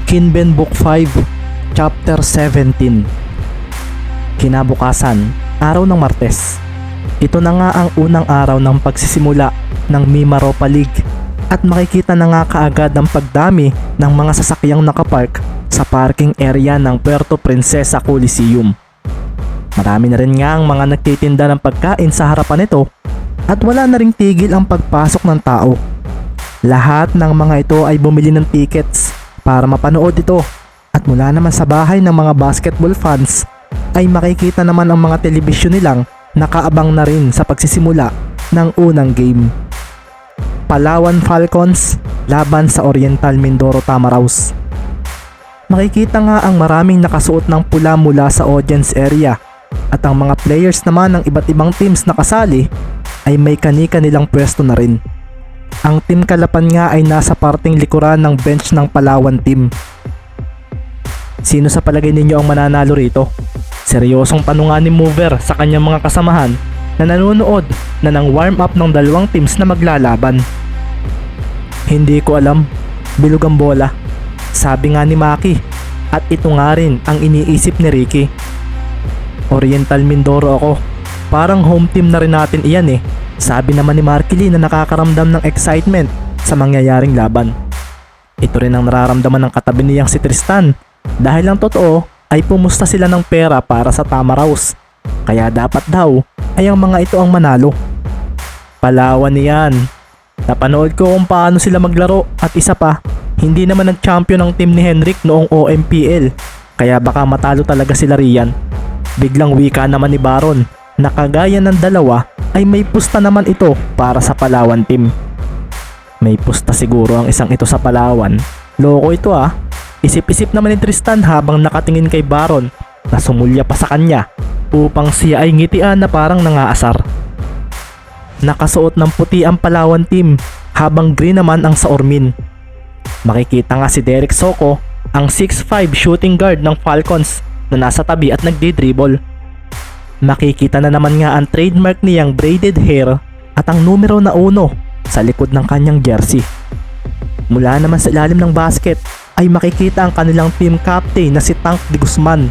Kinben Book 5, Chapter 17. Kinabukasan, araw ng Martes. Ito na nga ang unang araw ng pagsisimula ng Mimaropa League at makikita na nga kaagad ang pagdami ng mga sasakyang nakapark sa parking area ng Puerto Princesa Coliseum. Marami na rin nga ang mga nagtitinda ng pagkain sa harapan nito at wala na ring tigil ang pagpasok ng tao. Lahat ng mga ito ay bumili ng tickets para mapanood ito at mula naman sa bahay ng mga basketball fans ay makikita naman ang mga telebisyon nilang nakaabang na rin sa pagsisimula ng unang game. Palawan Falcons laban sa Oriental Mindoro Tamaraws. Makikita nga ang maraming nakasuot ng pula mula sa audience area at ang mga players naman ng iba't ibang teams na kasali ay may kani-kanilang pwesto na rin. Ang Team Kalapan nga ay nasa parting likuran ng bench ng Palawan team. Sino sa palagay ninyo ang mananalo rito? Seryosong tanong nga ni Mover sa kanyang mga kasamahan na nanonood na ng warm up ng dalawang teams na maglalaban. Hindi ko alam, bilog ang bola, sabi nga ni Maki, at ito nga rin ang iniisip ni Ricky. Oriental Mindoro ako, parang home team na rin natin iyan eh, sabi naman ni Markily na nakakaramdam ng excitement sa mangyayaring laban. Ito rin ang nararamdaman ng katabi niyang si Tristan dahil ang totoo ay pumusta sila ng pera para sa Tamaraws, kaya dapat daw ay ang mga ito ang manalo. Palawan niyan. Napanood ko kung paano sila maglaro at isa pa, hindi naman nag-champion ang team ni Henrik noong OMPL, kaya baka matalo talaga sila riyan. Biglang wika naman ni Baron na kagaya ng dalawa ay may pusta naman ito para sa Palawan team. May pusta siguro ang isang ito sa Palawan. Loko ito ah. Isip-isip naman ni Tristan habang nakatingin kay Baron na sumulya pa sa kanya upang siya ay ngitian na parang nangaasar. Nakasuot ng puti ang Palawan team habang green naman ang sa Ormin. Makikita nga si Derek Soco, ang 6'5 shooting guard ng Falcons na nasa tabi at nagdi-dribble. Makikita na naman nga ang trademark niyang braided hair at ang numero na 1 sa likod ng kanyang jersey. Mula naman sa ilalim ng basket ay makikita ang kanilang team captain na si Tank de Guzman,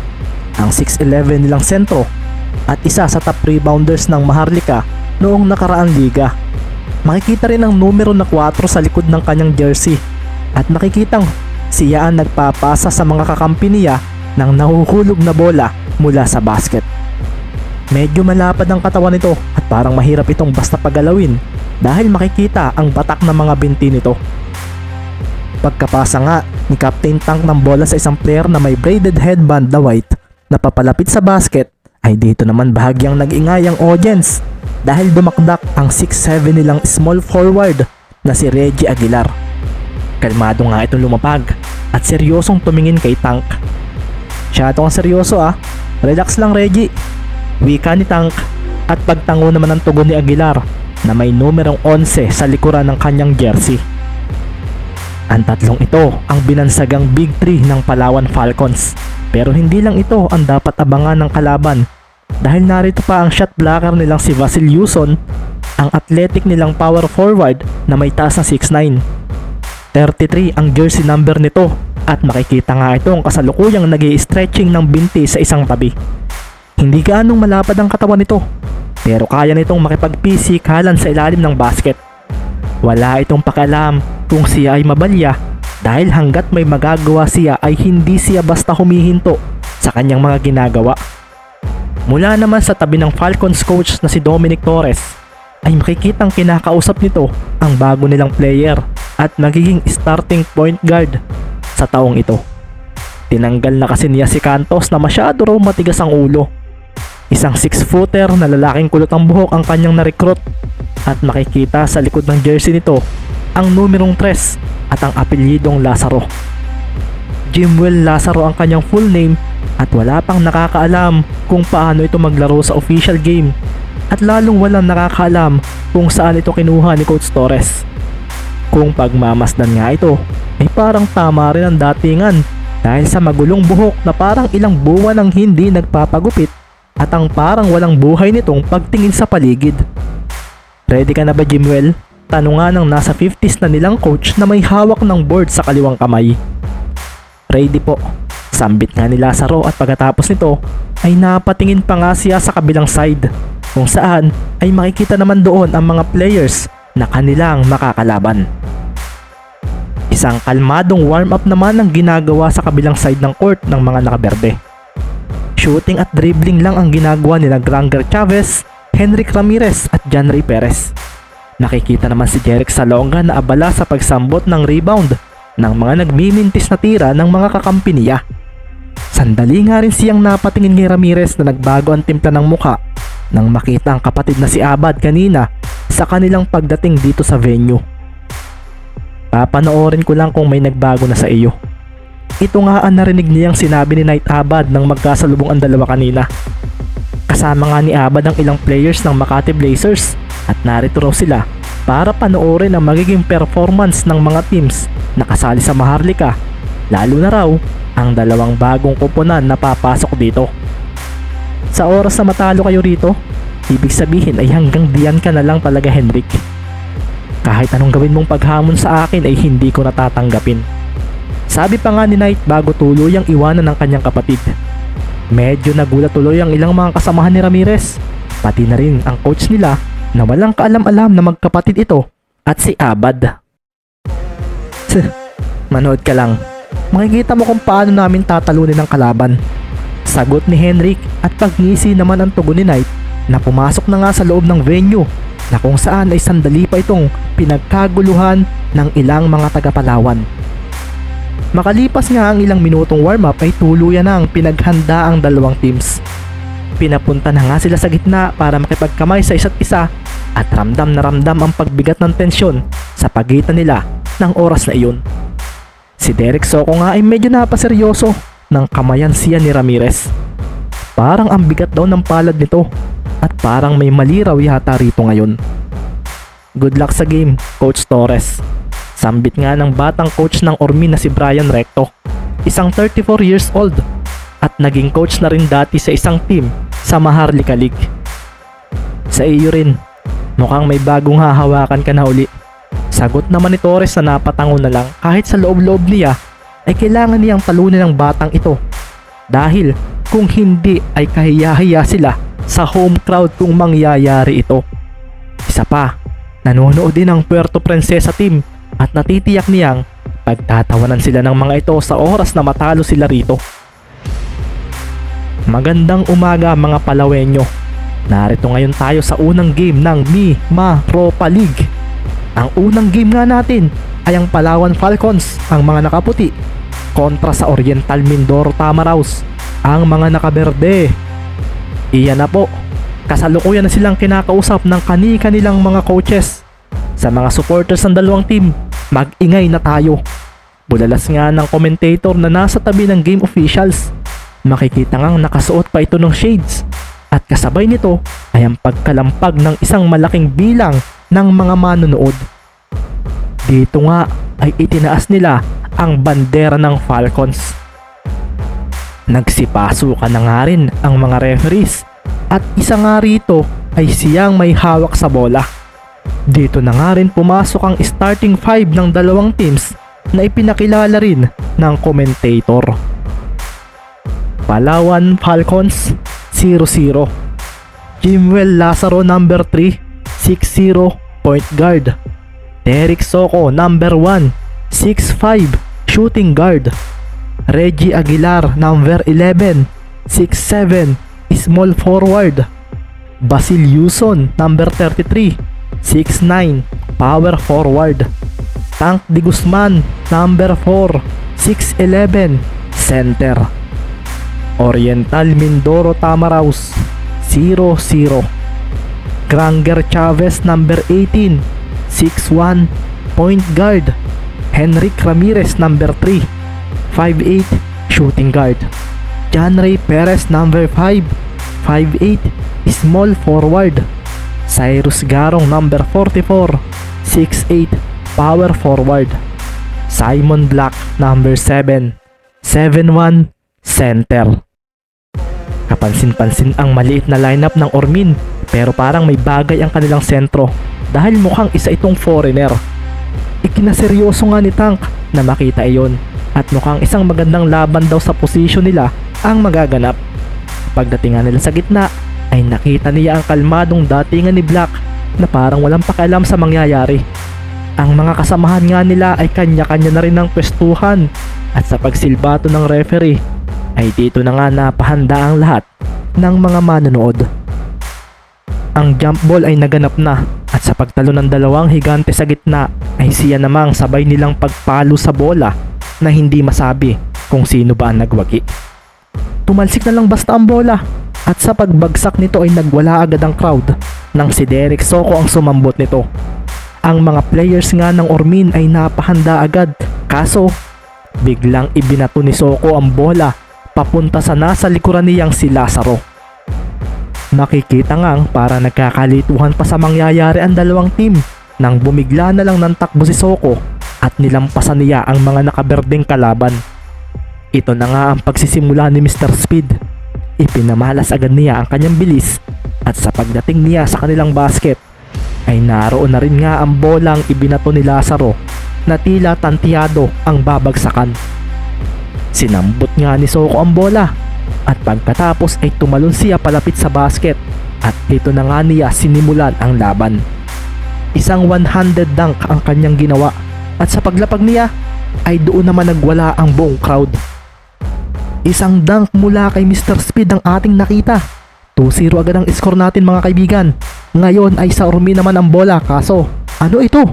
ang 6'11 nilang sentro at isa sa top rebounders ng Maharlika noong nakaraang liga. Makikita rin ang numero na 4 sa likod ng kanyang jersey at makikitang siya ang nagpapasa sa mga kakampi niya ng nahuhulog na bola mula sa basket. Medyo malapad ang katawan nito at parang mahirap itong basta pagalawin dahil makikita ang batak ng mga binti nito. Pagkapasa nga ni Captain Tank ng bola sa isang player na may braided headband na white na papalapit sa basket ay dito naman bahagyang nag-ingay ang audience dahil dumakdak ang 6'7 nilang small forward na si Reggie Aguilar. Kalmado nga itong lumapag at seryosong tumingin kay Tank. Siyado kang seryoso ah, relax lang Reggie, wika ni Tank at pagtango naman ang tugon ni Aguilar na may numerong 11 sa likuran ng kanyang jersey. Ang tatlong ito ang binansagang Big 3 ng Palawan Falcons, pero hindi lang ito ang dapat abangan ng kalaban dahil narito pa ang shot blocker nilang si Vasil Yuson, ang athletic nilang power forward na may taas na 6'9". 33 ang jersey number nito at makikita nga ito ang kasalukuyang nag-i-stretching ng binti sa isang tabi. Hindi gaanong malapad ang katawan nito, pero kaya nitong makipagpisikalan sa ilalim ng basket. Wala itong pakialam kung siya ay mabalya dahil hanggat may magagawa siya ay hindi siya basta humihinto sa kanyang mga ginagawa. Mula naman sa tabi ng Falcons coach na si Dominic Torres ay makikitang kinakausap nito ang bago nilang player at magiging starting point guard sa taong ito. Tinanggal na kasi niya si Cantos na masyado raw matigas ang ulo. Isang 6-footer na lalaking kulot ang buhok ang kanyang na-recruit at makikita sa likod ng jersey nito ang numerong 3 at ang apelyidong Lazaro. Jimwell Lazaro ang kanyang full name at wala pang nakakaalam kung paano ito maglaro sa official game at lalong walang nakakaalam kung saan ito kinuha ni Coach Torres. Kung pagmamasdan nga ito ay parang tama rin ang datingan dahil sa magulong buhok na parang ilang buwan ang hindi nagpapagupit at ang parang walang buhay nitong pagtingin sa paligid. Ready ka na ba Jimwell? Tanungan ng nasa 50s na nilang coach na may hawak ng board sa kaliwang kamay. Ready po. Sambit nga ni Lazaro at pagkatapos nito ay napatingin pa nga siya sa kabilang side kung saan ay makikita naman doon ang mga players na kanilang makakalaban. Isang kalmadong warm up naman ang ginagawa sa kabilang side ng court ng mga nakaberde. Shooting at dribbling lang ang ginagawa nila Granger Chavez, Henrik Ramirez at John Ray Perez. Nakikita naman si Jeric Salonga na abala sa pagsambot ng rebound ng mga nagmimintis na tira ng mga kakampi niya. Sandali nga rin siyang napatingin kay Ramirez na nagbago ang timpla ng muka nang makita ang kapatid na si Abad kanina sa kanilang pagdating dito sa venue. Papanoorin ko lang kung may nagbago na sa iyo. Ito nga ang narinig niyang sinabi ni Knight Abad nang magkasalubong ang dalawa kanina. Kasama nga ni Abad ang ilang players ng Makati Blazers at narito raw sila para panoorin ang magiging performance ng mga teams na kasali sa Maharlika, lalo na raw ang dalawang bagong koponan na papasok dito. Sa oras na matalo kayo rito, ibig sabihin ay hanggang diyan ka na lang talaga, Henrik. Kahit anong gawin mong paghamon sa akin ay hindi ko natatanggapin. Sabi pa nga ni Knight bago tuluyang iwanan ng kanyang kapatid. Medyo nagulat tuloy ang ilang mga kasamahan ni Ramirez, pati na rin ang coach nila na walang kaalam-alam na magkapatid ito at si Abad. Manood ka lang. Makikita mo kung paano namin tatalunin ang kalaban. Sagot ni Henrik at pagngisi naman ang tugon ni Knight na pumasok na nga sa loob ng venue na kung saan ay sandali pa itong pinagkaguluhan ng ilang mga taga-Palawan. Makalipas nga ang ilang minutong warm-up ay tuluyan na ang pinaghanda ang dalawang teams. Pinapunta na nga sila sa gitna para makipagkamay sa isa't isa at ramdam na ramdam ang pagbigat ng tensyon sa pagitan nila ng oras na iyon. Si Derek Soko nga ay medyo napaseryoso nang kamayan siya ni Ramirez. Parang ang bigat daw ng palad nito at parang may mali raw yata rito ngayon. Good luck sa game, Coach Torres. Sambit nga ng batang coach ng Ormin na si Brian Recto, isang 34 years old at naging coach na rin dati sa isang team sa Maharlika League. Sa iyo rin, mukhang may bagong hahawakan ka na uli. Sagot naman ni Torres na napatango na lang kahit sa loob-loob niya ay kailangan niyang talunin ang batang ito dahil kung hindi ay kahiya-hiya sila sa home crowd kung mangyayari ito. Isa pa, nanonood din ang Puerto Princesa team at natitiyak niyang pagtatawanan sila ng mga ito sa oras na matalo sila rito. Magandang umaga mga Palawenyo. Narito ngayon tayo sa unang game ng Mimaropa League. Ang unang game nga natin ay ang Palawan Falcons, ang mga nakaputi, kontra sa Oriental Mindoro Tamaraws, ang mga nakaberde. Iyan na po, kasalukuyan na silang kinakausap ng kani-kanilang mga coaches. Sa mga supporters ng dalawang team, mag-ingay na tayo. Bulalas nga ng commentator na nasa tabi ng game officials. Makikita ngang nakasuot pa ito ng shades at kasabay nito ay ang pagkalampag ng isang malaking bilang ng mga manonood. Dito nga ay itinaas nila ang bandera ng Falcons. Nagsipasukan na nga rin ang mga referees at isa nga rito ay siyang may hawak sa bola. Dito na nga rin pumasok ang starting five ng dalawang teams na ipinakilala rin ng commentator. Palawan Falcons 0-0. Jimwell Lazaro number 3, 6'0", point guard. Derek Soko number 1, 6'5", shooting guard. Reggie Aguilar number 11, 6'7", small forward. Basil Yuson number 33, 6'9", power forward. Tank de Guzman number 4, 6'11", center. Oriental Mindoro Tamaraws 0-0. Granger Chavez number 18, 6'1", point guard. Henrik Ramirez number 3, 5'8", shooting guard. John Ray Perez number 5, 5'8", small forward. Cyrus Garong number 44, 6'8", power forward. Simon Black number 7, 7'1", center. Kapansin-pansin ang maliit na lineup ng Ormin pero parang may bagay ang kanilang sentro dahil mukhang isa itong foreigner. Ikinaseryoso nga ni Tank na makita iyon at mukhang isang magandang laban daw sa posisyon nila ang magaganap. Pagdating nga nila sa gitna ay nakita niya ang kalmadong datingan ni Black na parang walang pakialam sa mangyayari. Ang mga kasamahan nga nila ay kanya-kanya na rin ng pwestuhan at sa pagsilbato ng referee ay dito na nga napahanda ang lahat ng mga manonood. Ang jump ball ay naganap na at sa pagtalo ng dalawang higante sa gitna ay siya namang sabay nilang pagpalo sa bola na hindi masabi kung sino ba ang nagwagi. Tumalsik na lang basta ang bola at sa pagbagsak nito ay nagwala agad ang crowd nang si Derek Soko ang sumambot nito. Ang mga players nga ng Ormin ay napahanda agad kaso biglang ibinato ni Soko ang bola papunta sa nasa likuran niyang si Lazaro. Nakikita ngang para nagkakalituhan pa sa mangyayari ang dalawang team nang bumigla na lang ng takbo si Soko at nilampasan niya ang mga nakaberdeng kalaban. Ito na nga ang pagsisimula ni Mr. Speed. Ipinamalas agad niya ang kanyang bilis at sa pagdating niya sa kanilang basket ay naroon na rin nga ang bolang ibinato ni Lazaro na tila tantiyado ang babagsakan. Sinambot nga ni Soko ang bola at pagkatapos ay tumalon siya palapit sa basket at dito na nga niya sinimulan ang laban. Isang one-handed dunk ang kanyang ginawa at sa paglapag niya ay doon naman nagwala ang buong crowd. Isang dunk mula kay Mr. Speed ang ating nakita. 2-0 agad ang score natin mga kaibigan. Ngayon ay sa Ormin naman ang bola kaso ano ito?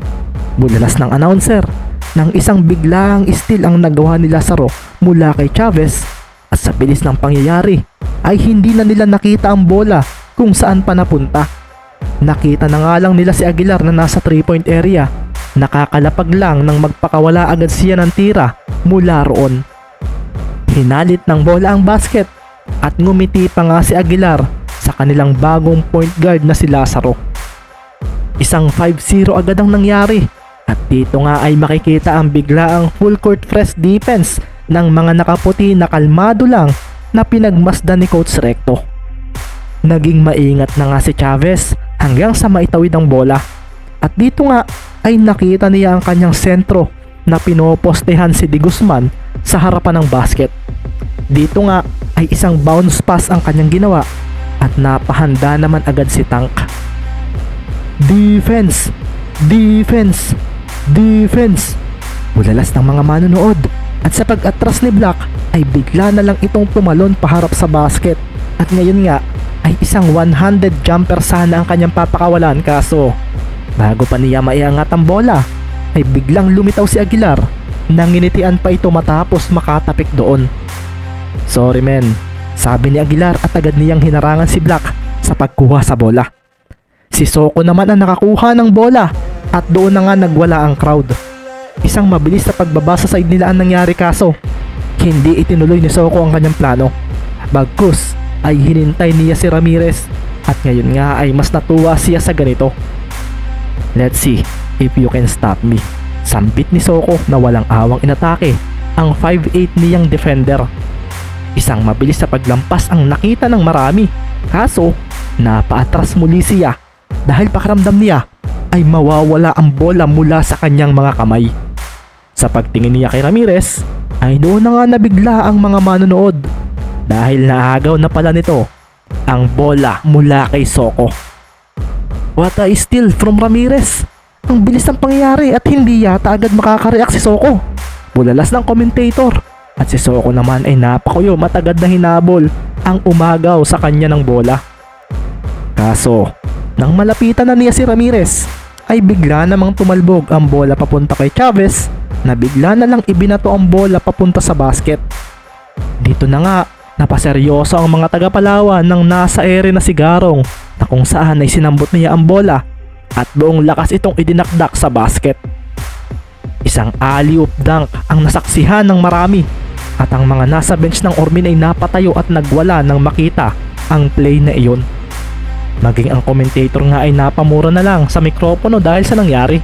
Bulalas ng announcer nang isang biglaang steal ang nagawa ni Lazaro mula kay Chavez at sa bilis ng pangyayari ay hindi na nila nakita ang bola kung saan pa napunta. Nakita na nga lang nila si Aguilar na nasa 3-point area. Nakakalapag lang nang magpakawala agad siya ng tira mula roon. Hinalit ng bola ang basket at ngumiti pa nga si Aguilar sa kanilang bagong point guard na si Lazaro. Isang 5-0 agad ang nangyari at dito nga ay makikita ang biglaang full court press defense ng mga nakaputi na kalmado lang na pinagmasdan ni Coach Recto. Naging maingat na nga si Chavez hanggang sa maitawid ang bola at dito nga ay nakita niya ang kanyang sentro na pinopostehan si De Guzman sa harapan ng basket. Dito nga ay isang bounce pass ang kanyang ginawa at napahanda naman agad si Tank. Defense! Defense! Defense! Bulalas ng mga manonood at sa pag-atras ni Black ay bigla na lang itong tumalon paharap sa basket at ngayon nga ay isang one-handed jumper sana ang kanyang papakawalan kaso bago pa niya maiangat ang bola ay biglang lumitaw si Aguilar nang nginitian pa ito matapos makatapik doon. Sorry men, sabi ni Aguilar at agad niyang hinarangan si Black sa pagkuha sa bola. Si Soko naman ang nakakuha ng bola at doon na nga nagwala ang crowd. Isang mabilis na pagbaba sa side nila ang nangyari kaso hindi itinuloy ni Soko ang kanyang plano. Bagkus ay hinintay niya si Ramirez at ngayon nga ay mas natuwa siya sa ganito. Let's see if you can stop me. Sambit ni Soko na walang awang inatake ang 5'8 niyang defender. Isang mabilis na paglampas ang nakita ng marami kaso napaatras muli siya dahil pakiramdam niya ay mawawala ang bola mula sa kanyang mga kamay. Sa pagtingin niya kay Ramirez ay doon na nga nabigla ang mga manonood dahil naagaw na pala nito ang bola mula kay Soko. What a steal from Ramirez! Ang bilis ng pangyayari at hindi yata agad makakareact si Soko. Bulalas ng commentator at si Soko naman ay napakuyom at agad na hinabol ang umagaw sa kanya ng bola. Kaso, nang malapitan na niya si Ramirez, ay bigla namang tumalbog ang bola papunta kay Chavez na bigla na lang ibinato ang bola papunta sa basket. Dito na nga, napaseryoso ang mga taga-Palawan nang nasa ere na si Garong na kung saan ay sinambot niya ang bola at buong lakas itong idinakdak sa basket. Isang alley-oop dunk ang nasaksihan ng marami at ang mga nasa bench ng Ormin ay napatayo at nagwala nang makita ang play na iyon. Maging ang commentator nga ay napamura na lang sa mikropono dahil sa nangyari.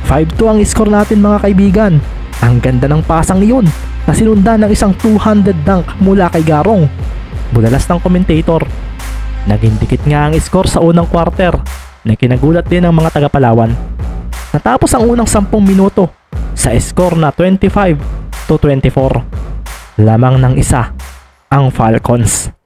5-2 ang score natin mga kaibigan. Ang ganda ng pasang iyon na sinundan ng isang 200 dunk mula kay Garong. Bulalas ng commentator. Naging dikit nga ang score sa unang quarter na kinagulat din ng mga taga-Palawan. Natapos ang unang 10 minuto sa score na 25 to 24. Lamang ng isa ang Falcons.